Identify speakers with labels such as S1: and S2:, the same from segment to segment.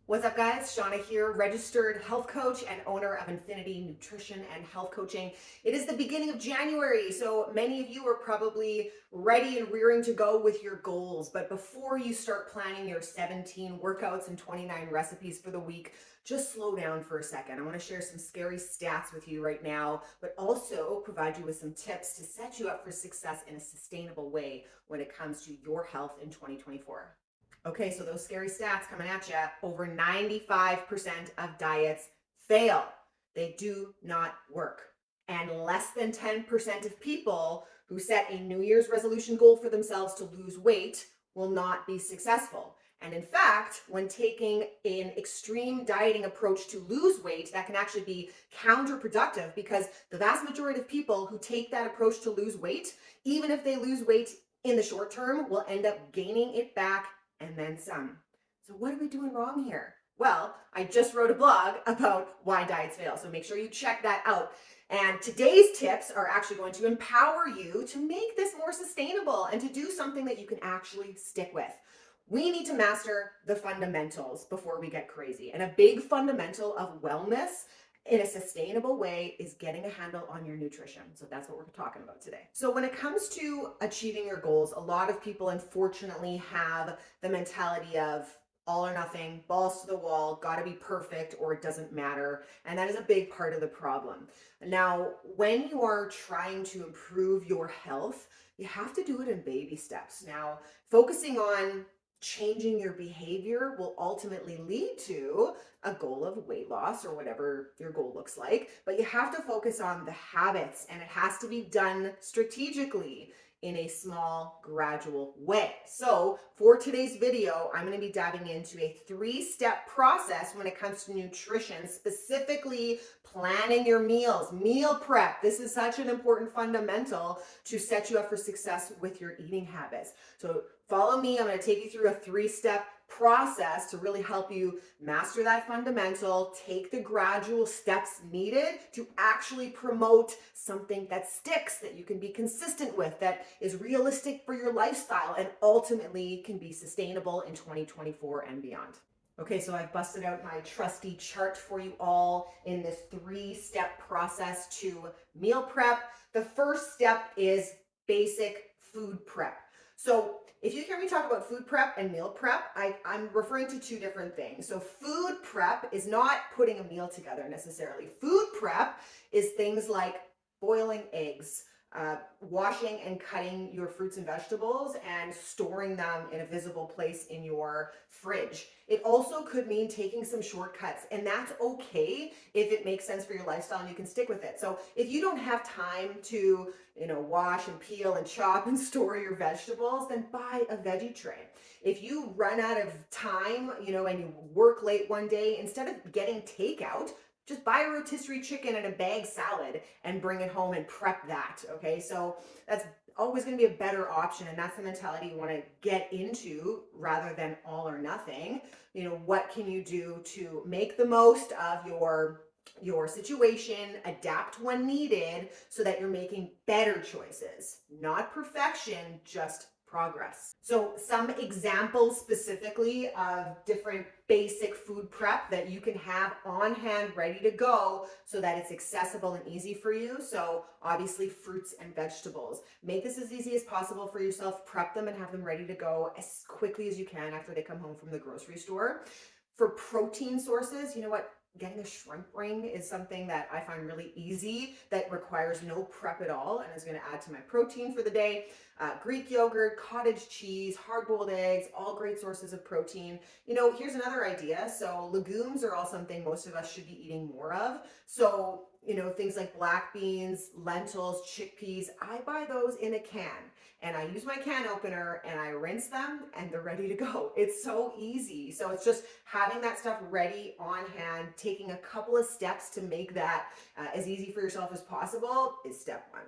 S1: What's up, guys? Shauna here, registered health coach and owner of Infinity Nutrition and Health Coaching. It is the beginning of January, so many of you are probably ready and rearing to go with your goals. But before you start planning your 17 workouts and 29 recipes for the week, just slow down for a second. I want to share some scary stats with you right now, but also provide you with some tips to set you up for success in a sustainable way when it comes to your health in 2024. Okay, so those scary stats coming at you. Over 95% of diets fail. They do not work. And less than 10% of people who set a New Year's resolution goal for themselves to lose weight will not be successful. And in fact, when taking an extreme dieting approach to lose weight, that can actually be counterproductive because the vast majority of people who take that approach to lose weight, even if they lose weight in the short term, will end up gaining it back and then some. So what are we doing wrong here? Well, I just wrote a blog about why diets fail, so make sure you check that out. And today's tips are actually going to empower you to make this more sustainable and to do something that you can actually stick with. We need to master the fundamentals before we get crazy. And a big fundamental of wellness in a sustainable way is getting a handle on your nutrition. So that's what we're talking about today. So when it comes to achieving your goals, a lot of people unfortunately have the mentality of all or nothing, balls to the wall, got to be perfect or it doesn't matter. And that is a big part of the problem. Now, when you are trying to improve your health, you have to do it in baby steps. Now, focusing on changing your behavior will ultimately lead to a goal of weight loss or whatever your goal looks like. But you have to focus on the habits, and it has to be done strategically in a small, gradual way. So for today's video, I'm going to be diving into a 3-step process when it comes to nutrition, specifically planning your meals, meal prep. This is such an important fundamental to set you up for success with your eating habits. So follow me. I'm going to take you through a 3-step process to really help you master that fundamental, take the gradual steps needed to actually promote something that sticks, that you can be consistent with, that is realistic for your lifestyle, and ultimately can be sustainable in 2024 and beyond. Okay, so I've busted out my trusty chart for you all in this 3-step process to meal prep. The first step is basic food prep. So if you hear me talk about food prep and meal prep, I'm referring to two different things. So food prep is not putting a meal together necessarily. Food prep is things like boiling eggs, washing and cutting your fruits and vegetables and storing them in a visible place in your fridge. It also could mean taking some shortcuts, and that's okay if it makes sense for your lifestyle and you can stick with it. So if you don't have time to, wash and peel and chop and store your vegetables, then buy a veggie tray. If you run out of time, and you work late one day, instead of getting takeout, just buy a rotisserie chicken and a bag salad and bring it home and prep that. Okay, so that's always going to be a better option, and that's the mentality you want to get into rather than all or nothing. What can you do to make the most of your situation, adapt when needed, so that you're making better choices, not perfection, just progress. So some examples specifically of different basic food prep that you can have on hand ready to go so that it's accessible and easy for you. So obviously fruits and vegetables. Make this as easy as possible for yourself. Prep them and have them ready to go as quickly as you can after they come home from the grocery store. For protein sources, you know what? Getting a shrimp ring is something that I find really easy, that requires no prep at all, and is going to add to my protein for the day. Greek yogurt, cottage cheese, hard-boiled eggs, all great sources of protein. Here's another idea. So legumes are all something most of us should be eating more of. So, things like black beans, lentils, chickpeas, I buy those in a can. And I use my can opener and I rinse them and they're ready to go. It's so easy. So it's just having that stuff ready on hand, taking a couple of steps to make that as easy for yourself as possible is step one.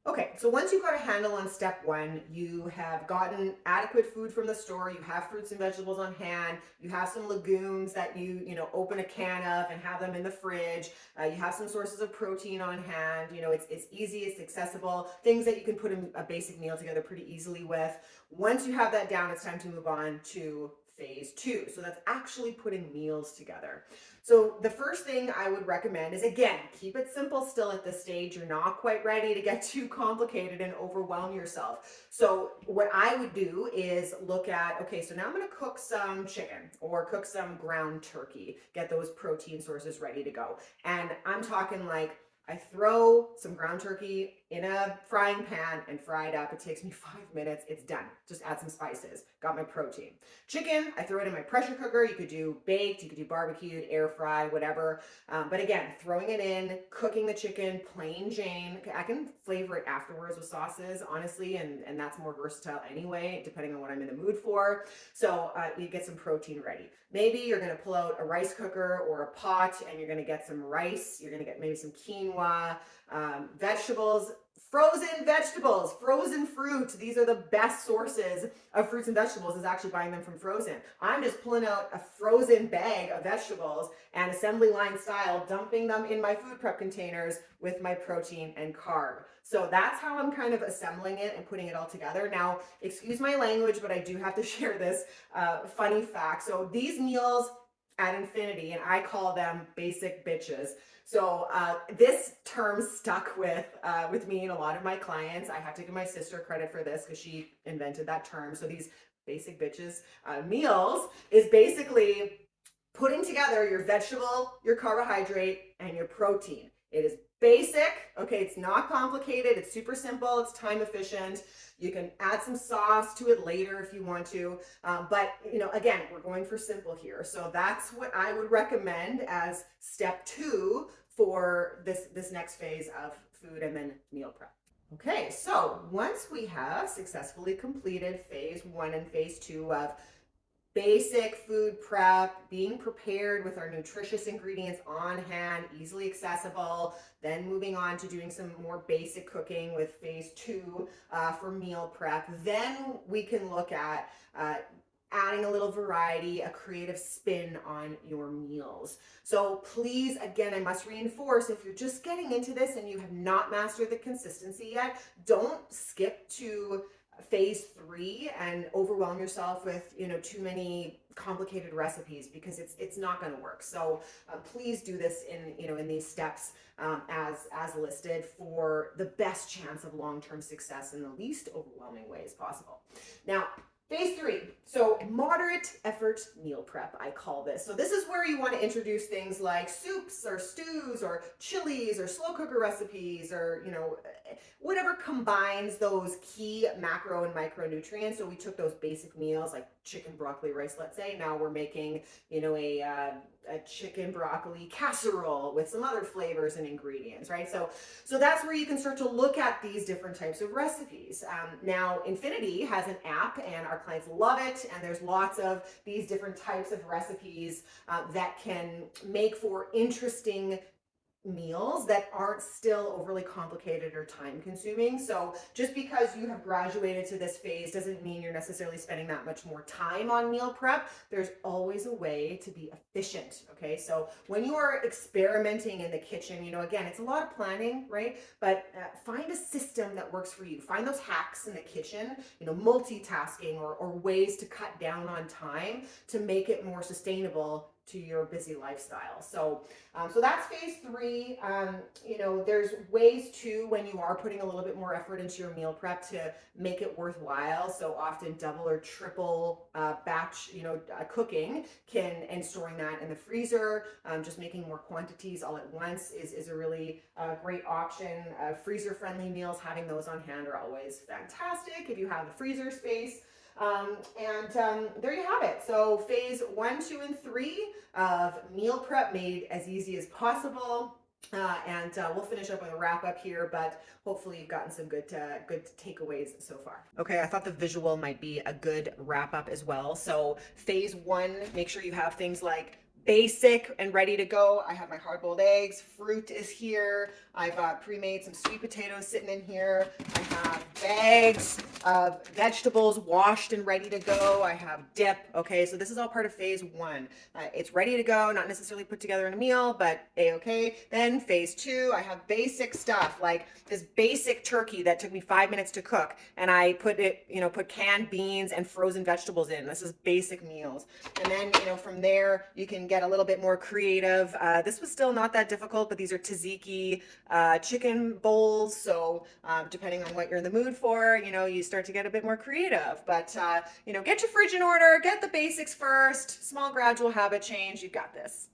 S1: Okay, so once you've got a handle on step one, you have gotten adequate food from the store, you have fruits and vegetables on hand, you have some legumes that you open a can of and have them in the fridge, you have some sources of protein on hand, it's easy, it's accessible, things that you can put a basic meal together pretty easily with. Once you have that down, it's time to move on to phase two. So that's actually putting meals together. So the first thing I would recommend is, again, keep it simple still at this stage. You're not quite ready to get too complicated and overwhelm yourself. So what I would do is look at, okay, so now I'm going to cook some chicken or cook some ground turkey, get those protein sources ready to go. And I'm talking like I throw some ground turkey in a frying pan and fry it up. It takes me 5 minutes. It's done. Just add some spices. Got my protein. Chicken, I throw it in my pressure cooker. You could do baked, you could do barbecued, air fry, whatever. But again, throwing it in, cooking the chicken, plain Jane. I can flavor it afterwards with sauces, honestly, and that's more versatile anyway, depending on what I'm in the mood for. So you get some protein ready. Maybe you're going to pull out a rice cooker or a pot and you're going to get some rice. You're going to get maybe some quinoa, vegetables, frozen fruit. These are the best sources of fruits and vegetables, is actually buying them from frozen. I'm just pulling out a frozen bag of vegetables and assembly line style, dumping them in my food prep containers with my protein and carb. So that's how I'm kind of assembling it and putting it all together. Now, excuse my language, but I do have to share this funny fact. So these meals at Infinity, and I call them basic bitches. So this term stuck with me and a lot of my clients. I have to give my sister credit for this because she invented that term. So these basic bitches meals is basically putting together your vegetable, your carbohydrate, and your protein. It is basic, okay? It's not complicated. It's super simple. It's time efficient. You can add some sauce to it later if you want to. But, again, we're going for simple here. So that's what I would recommend as step two for this next phase of food and then meal prep. Okay, so once we have successfully completed phase one and phase two of basic food prep, being prepared with our nutritious ingredients on hand, easily accessible, then moving on to doing some more basic cooking with phase two for meal prep, then we can look at adding a little variety, a creative spin on your meals. So please, again, I must reinforce, if you're just getting into this and you have not mastered the consistency yet, don't skip to phase three and overwhelm yourself with too many complicated recipes, because it's not going to work. So please do this in these steps as listed for the best chance of long-term success in the least overwhelming ways possible. Now, phase three, so moderate effort meal prep, I call this. So this is where you want to introduce things like soups or stews or chilies or slow cooker recipes, or whatever combines those key macro and micronutrients. So we took those basic meals like chicken, broccoli, rice, let's say. Now we're making a chicken broccoli casserole with some other flavors and ingredients, right? So that's where you can start to look at these different types of recipes. Now, Infinity has an app and our clients love it. And there's lots of these different types of recipes that can make for interesting meals that aren't still overly complicated or time consuming. So just because you have graduated to this phase doesn't mean you're necessarily spending that much more time on meal prep. There's always a way to be efficient, okay? So when you are experimenting in the kitchen, again, it's a lot of planning, right? But find a system that works for you. Find those hacks in the kitchen, multitasking or ways to cut down on time to make it more sustainable to your busy lifestyle. So that's phase three. There's ways too, when you are putting a little bit more effort into your meal prep, to make it worthwhile. So often double or triple batch, cooking and storing that in the freezer, just making more quantities all at once is a really great option. Freezer friendly meals, having those on hand are always fantastic if you have the freezer space. There you have it. So phase 1, 2, and 3 of meal prep made as easy as possible. We'll finish up with a wrap up here, but hopefully you've gotten some good takeaways so far. Okay, I thought the visual might be a good wrap up as well. So phase 1, make sure you have things like basic and ready to go. I have my hard-boiled eggs, fruit is here. I've pre-made some sweet potatoes sitting in here. I have bags of vegetables washed and ready to go. I have dip. Okay, so this is all part of phase one. It's ready to go, not necessarily put together in a meal, but a-okay. Then phase two, I have basic stuff like this basic turkey that took me 5 minutes to cook, and I put canned beans and frozen vegetables in. This is basic meals. And then, from there, you can get a little bit more creative. This was still not that difficult, but these are tzatziki chicken bowls. So depending on what you're in the mood for, you start to get a bit more creative. But, get your fridge in order, get the basics first, small gradual habit change. You've got this.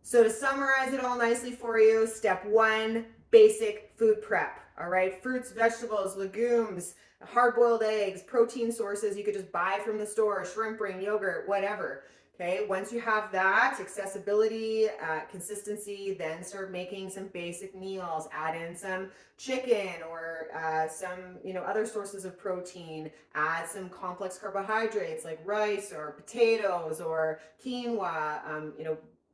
S1: So to summarize it all nicely for you, step one, basic food prep. All right, fruits, vegetables, legumes, hard-boiled eggs, protein sources you could just buy from the store, shrimp ring, yogurt, whatever. Okay, once you have that, accessibility, consistency, then start making some basic meals. Add in some chicken or some, other sources of protein. Add some complex carbohydrates like rice or potatoes or quinoa.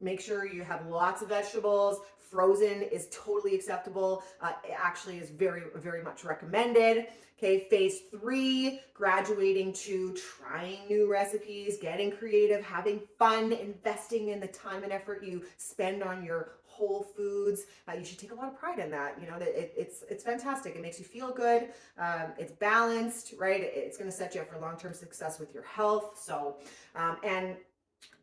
S1: Make sure you have lots of vegetables. Frozen is totally acceptable. It actually is very, very much recommended. Okay, phase three, graduating to trying new recipes, getting creative, having fun, investing in the time and effort you spend on your whole foods. You should take a lot of pride in that. It's fantastic. It makes you feel good. It's balanced, right? It's going to set you up for long-term success with your health. So, and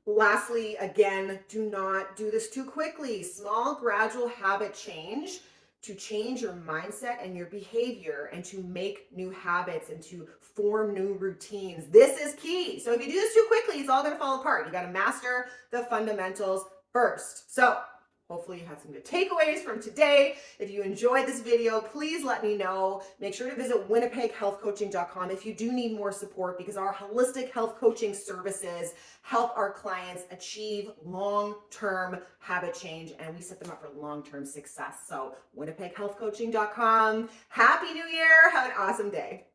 S1: lastly, again, do not do this too quickly. Small, gradual habit change to change your mindset and your behavior and to make new habits and to form new routines. This is key. So if you do this too quickly, it's all going to fall apart. You got to master the fundamentals first. So hopefully you had some good takeaways from today. If you enjoyed this video, please let me know. Make sure to visit winnipeghealthcoaching.com if you do need more support, because our holistic health coaching services help our clients achieve long-term habit change, and we set them up for long-term success. So winnipeghealthcoaching.com. Happy New Year. Have an awesome day.